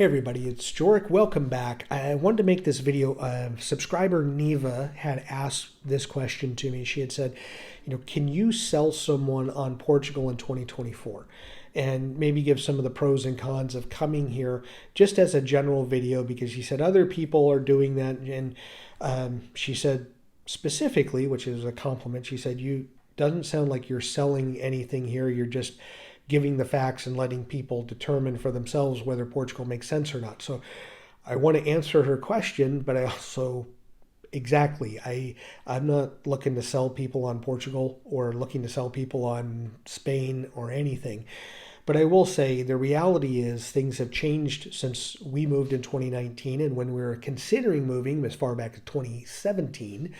Hey everybody, it's Joric. Welcome back. I wanted to make this video. Subscriber Neva had asked this question to me. She had said, can you sell someone on Portugal in 2024? And maybe give some of the pros and cons of coming here just as a general video, because she said other people are doing that. And she said specifically, which is a compliment, she said, you doesn't sound like you're selling anything here. You're just giving the facts and letting people determine for themselves whether Portugal makes sense or not. So I want to answer her question, but I also I'm not looking to sell people on Portugal or looking to sell people on Spain or anything. But I will say the reality is things have changed since we moved in 2019, and when we were considering moving as far back as 2017,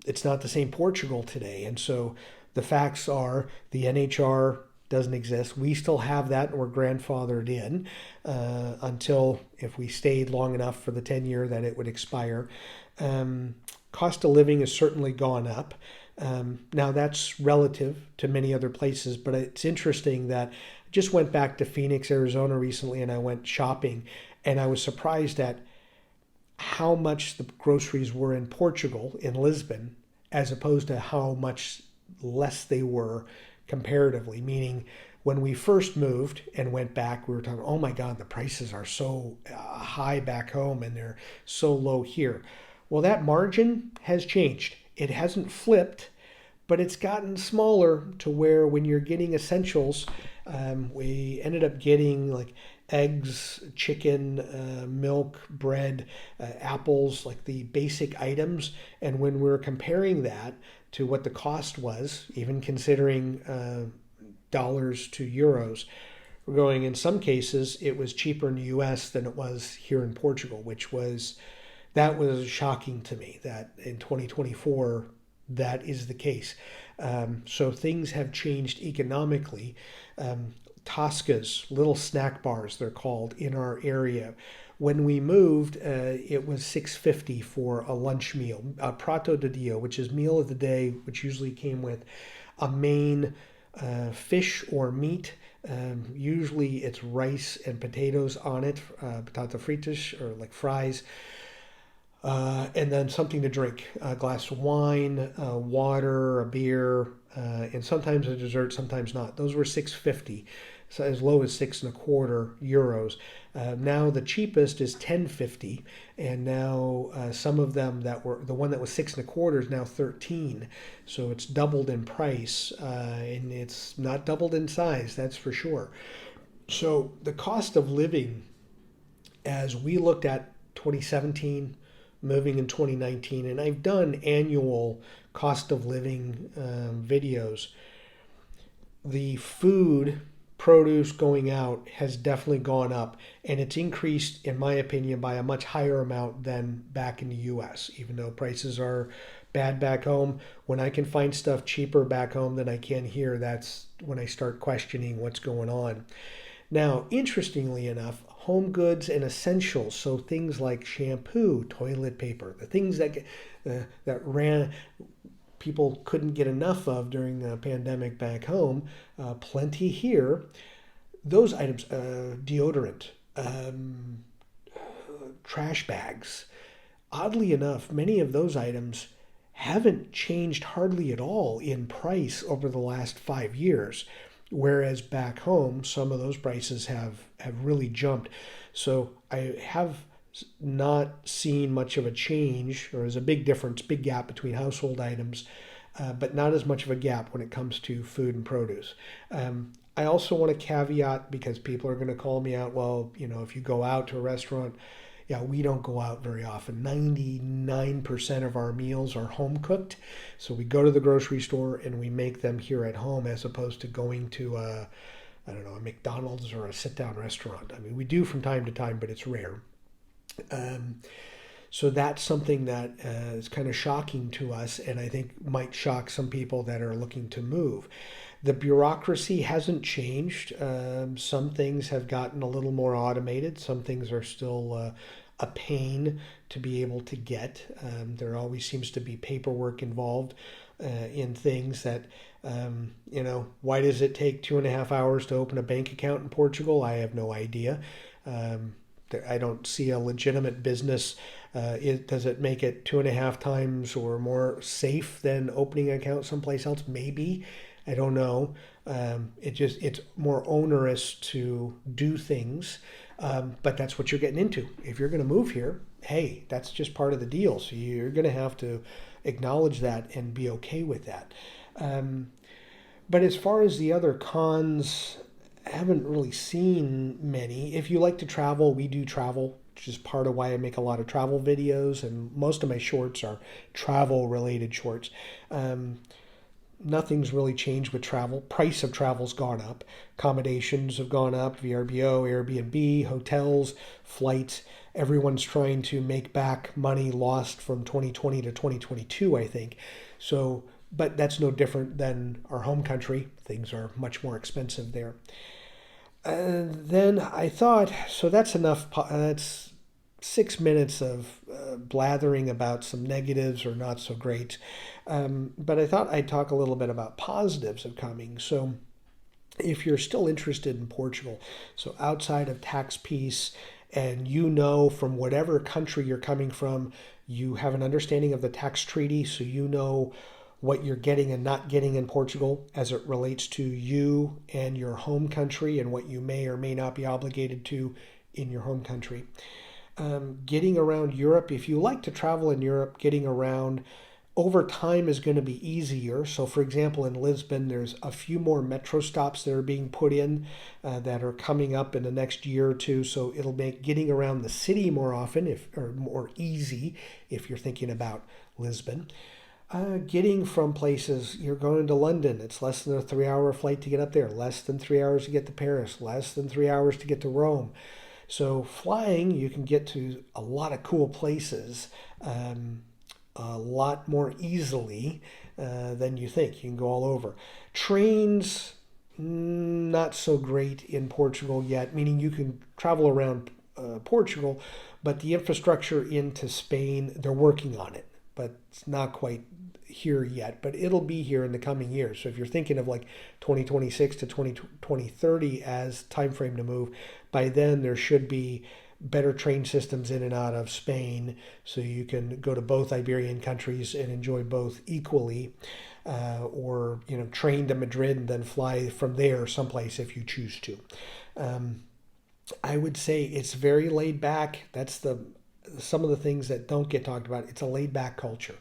it's not the same Portugal today. And so the facts are the NHR doesn't exist. We still have that, and we're grandfathered in until, if we stayed long enough for the 10-year, that it would expire. Cost of living has certainly gone up. Now that's relative to many other places, but it's interesting that I just went back to Phoenix, Arizona recently, and I went shopping, and I was surprised at how much the groceries were in Portugal, in Lisbon, as opposed to how much less they were comparatively. Meaning, when we first moved and went back, we were talking, oh my God, the prices are so high back home and they're so low here. Well, that margin has changed. It hasn't flipped, but it's gotten smaller to where when you're getting essentials, we ended up getting like eggs, chicken, milk, bread, apples, like the basic items. And when we're comparing that to what the cost was, even considering dollars to euros, we're going, in some cases, it was cheaper in the US than it was here in Portugal, that was shocking to me that in 2024, that is the case. So things have changed economically. Toscas, little snack bars, they're called, in our area. When we moved, it was $6.50 for a lunch meal, a prato de dia, which is meal of the day, which usually came with a main fish or meat. Usually it's rice and potatoes on it, patata fritas, or like fries. And then something to drink, a glass of wine, water, a beer, and sometimes a dessert, sometimes not. Those were $6.50, so as low as €6.25. Now the cheapest is $10.50, and now some of them that were, the one that was $6.25 is now 13, so it's doubled in price, and it's not doubled in size, that's for sure. So the cost of living, as we looked at 2017, moving in 2019, and I've done annual cost of living videos. The food produce going out has definitely gone up, and it's increased, in my opinion, by a much higher amount than back in the US. Even though prices are bad back home, when I can find stuff cheaper back home than I can here, that's when I start questioning what's going on. Now, interestingly enough, home goods and essentials, so things like shampoo, toilet paper, the things that people couldn't get enough of during the pandemic back home, plenty here. Those items, deodorant, trash bags. Oddly enough, many of those items haven't changed hardly at all in price over the last 5 years. Whereas back home, some of those prices have really jumped. So I have not seen much of a change, or there's a big difference, big gap between household items, but not as much of a gap when it comes to food and produce. I also want to caveat, because people are going to call me out, well, if you go out to a restaurant, yeah, we don't go out very often. 99% of our meals are home cooked. So we go to the grocery store and we make them here at home, as opposed to going to a McDonald's or a sit-down restaurant. I mean, we do from time to time, but it's rare. So that's something that is kind of shocking to us, and I think might shock some people that are looking to move. The bureaucracy hasn't changed. Some things have gotten a little more automated. Some things are still a pain to be able to get. There always seems to be paperwork involved. in things that, why does it take 2.5 hours to open a bank account in Portugal? I have no idea. Um, I don't see a legitimate business. Does it make it 2.5 times or more safe than opening an account someplace else? Maybe. I don't know. It's more onerous to do things, but that's what you're getting into. If you're going to move here, hey, that's just part of the deal. So you're going to have to acknowledge that and be okay with that. Um, but as far as the other cons, I haven't really seen many. If you like to travel, we do travel, which is part of why I make a lot of travel videos, and most of my shorts are travel related shorts. Um, Nothing's really changed with travel. Price of travel's gone up. Accommodations have gone up, VRBO, Airbnb, hotels, flights. Everyone's trying to make back money lost from 2020 to 2022, I think. So, but that's no different than our home country. Things are much more expensive there. And then I thought, so that's enough. That's 6 minutes of blathering about some negatives or not so great. But I thought I'd talk a little bit about positives of coming. So if you're still interested in Portugal, so outside of tax piece, and from whatever country you're coming from, you have an understanding of the tax treaty, so you know what you're getting and not getting in Portugal as it relates to you and your home country and what you may or may not be obligated to in your home country. Getting around Europe, if you like to travel in Europe, getting around over time is going to be easier. So, for example, in Lisbon, there's a few more metro stops that are being put in that are coming up in the next year or two. So it'll make getting around the city more often, or more easy, if you're thinking about Lisbon. Getting from places, you're going to London, it's less than a 3 hour flight to get up there, less than 3 hours to get to Paris, less than 3 hours to get to Rome. So flying, you can get to a lot of cool places a lot more easily than you think. You can go all over. Trains, not so great in Portugal yet, meaning you can travel around Portugal, but the infrastructure into Spain, they're working on it, but it's not quite here yet, but it'll be here in the coming years. So if you're thinking of like 2026 to 2030 as time frame to move, by then there should be better train systems in and out of Spain, so you can go to both Iberian countries and enjoy both equally, or train to Madrid and then fly from there someplace if you choose to. Um, I would say it's very laid back. That's some of the things that don't get talked about. It's a laid back culture.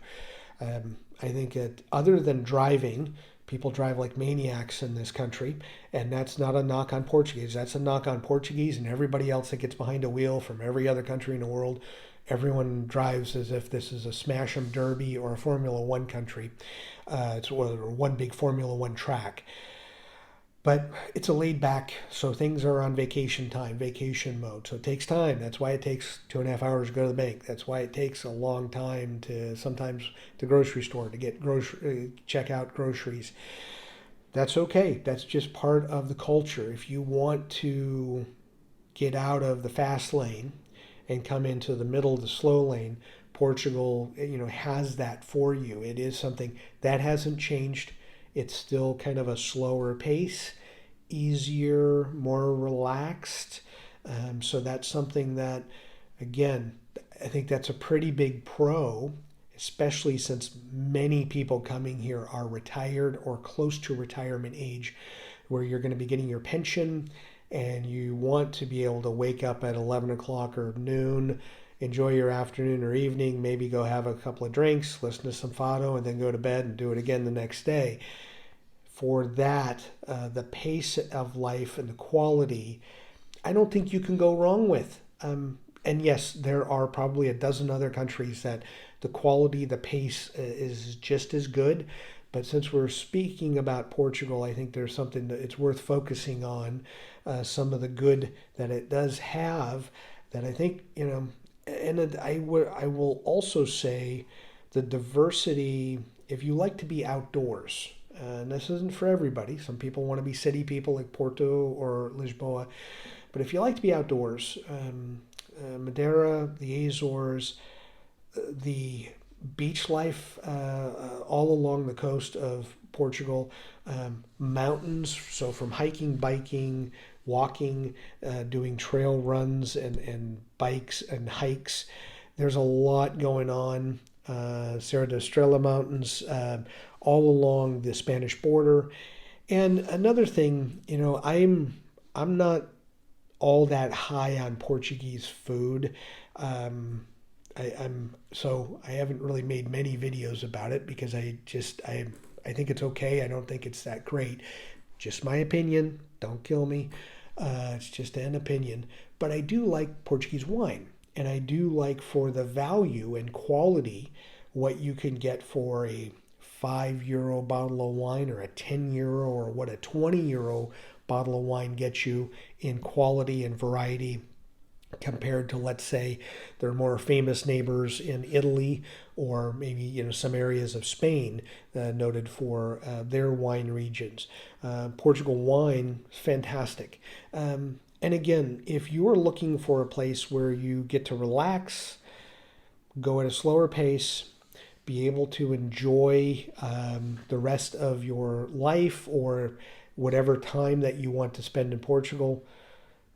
I think that other than driving, people drive like maniacs in this country, and that's not a knock on Portuguese. That's a knock on Portuguese and everybody else that gets behind a wheel from every other country in the world. Everyone drives as if this is a smash 'em derby or a Formula One country. It's one big Formula One track. But it's a laid back, so things are on vacation time, vacation mode. So it takes time. That's why it takes 2.5 hours to go to the bank. That's why it takes a long time to sometimes the grocery store to get check out groceries. That's okay. That's just part of the culture. If you want to get out of the fast lane and come into the middle of the slow lane, Portugal, has that for you. It is something that hasn't changed. It's still kind of a slower pace, easier, more relaxed. So that's something that, again, I think that's a pretty big pro, especially since many people coming here are retired or close to retirement age, where you're going to be getting your pension and you want to be able to wake up at 11 o'clock or noon, enjoy your afternoon or evening, maybe go have a couple of drinks, listen to some fado, and then go to bed and do it again the next day. For that, the pace of life and the quality, I don't think you can go wrong with. And yes, there are probably a dozen other countries that the quality, the pace is just as good. But since we're speaking about Portugal, I think there's something that it's worth focusing on, some of the good that it does have that I think, and I will also say the diversity, if you like to be outdoors, and this isn't for everybody. Some people want to be city people like Porto or Lisboa. But if you like to be outdoors, Madeira, the Azores, the beach life all along the coast of Portugal, mountains, so from hiking, biking, walking, doing trail runs and bikes and hikes. There's a lot going on. Serra da Estrela Mountains, all along the Spanish border. And another thing, I'm not all that high on Portuguese food. I haven't really made many videos about it because I think it's okay. I don't think it's that great. Just my opinion. Don't kill me. It's just an opinion. But I do like Portuguese wine, and I do like, for the value and quality, what you can get for a €5 bottle of wine, or a €10, or what a €20 bottle of wine gets you in quality and variety, compared to, let's say, their more famous neighbors in Italy, or maybe some areas of Spain, noted for their wine regions. Portugal wine, fantastic. And again, if you're looking for a place where you get to relax, go at a slower pace, be able to enjoy the rest of your life, or whatever time that you want to spend in Portugal,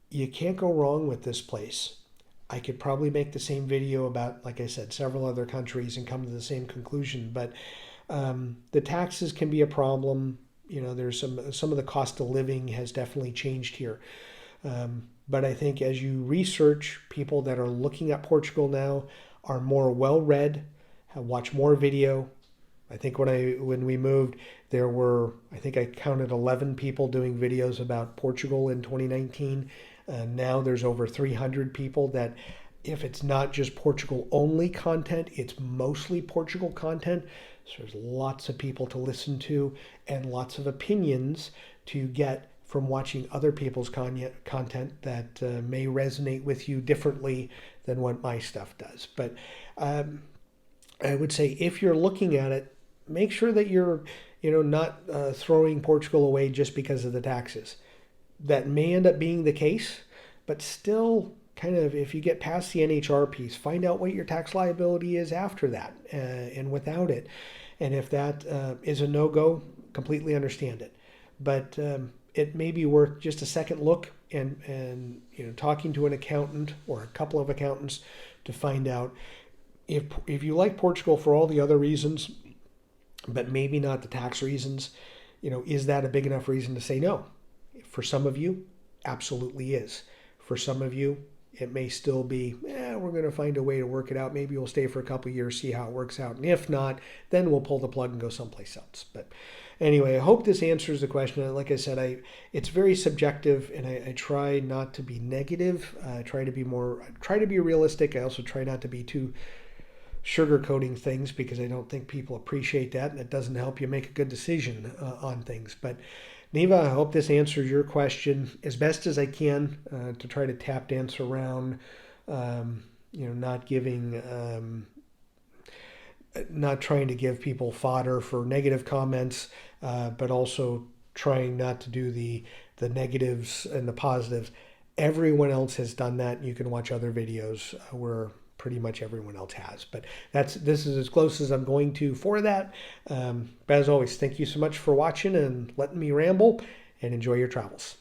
you can't go wrong with this place. I could probably make the same video about, like I said, several other countries and come to the same conclusion, but the taxes can be a problem. There's some of the cost of living has definitely changed here. But I think as you research, people that are looking at Portugal now are more well-read, have watched more video. I think when we moved, there were, I think I counted 11 people doing videos about Portugal in 2019. Now there's over 300 people that, if it's not just Portugal only content, it's mostly Portugal content. So there's lots of people to listen to and lots of opinions to get from watching other people's content that may resonate with you differently than what my stuff does. But I would say, if you're looking at it, make sure that you're not throwing Portugal away just because of the taxes. That may end up being the case, but still, kind of, if you get past the NHR piece, find out what your tax liability is after that, and without it. And if that is a no-go, completely understand it. But it may be worth just a second look and talking to an accountant or a couple of accountants to find out if you like Portugal for all the other reasons, but maybe not the tax reasons, is that a big enough reason to say no? For some of you, absolutely is. For some of you, it may still be, we're going to find a way to work it out. Maybe we'll stay for a couple of years, see how it works out. And if not, then we'll pull the plug and go someplace else. But anyway, I hope this answers the question. Like I said, it's very subjective, and I try not to be negative. I try to be realistic. I also try not to be too sugarcoating things, because I don't think people appreciate that, and it doesn't help you make a good decision on things. But Neva, I hope this answers your question as best as I can, to try to tap dance around, not trying to give people fodder for negative comments, but also trying not to do the negatives and the positives. Everyone else has done that. You can watch other videos where pretty much everyone else has. But this is as close as I'm going to for that. But as always, thank you so much for watching and letting me ramble, and enjoy your travels.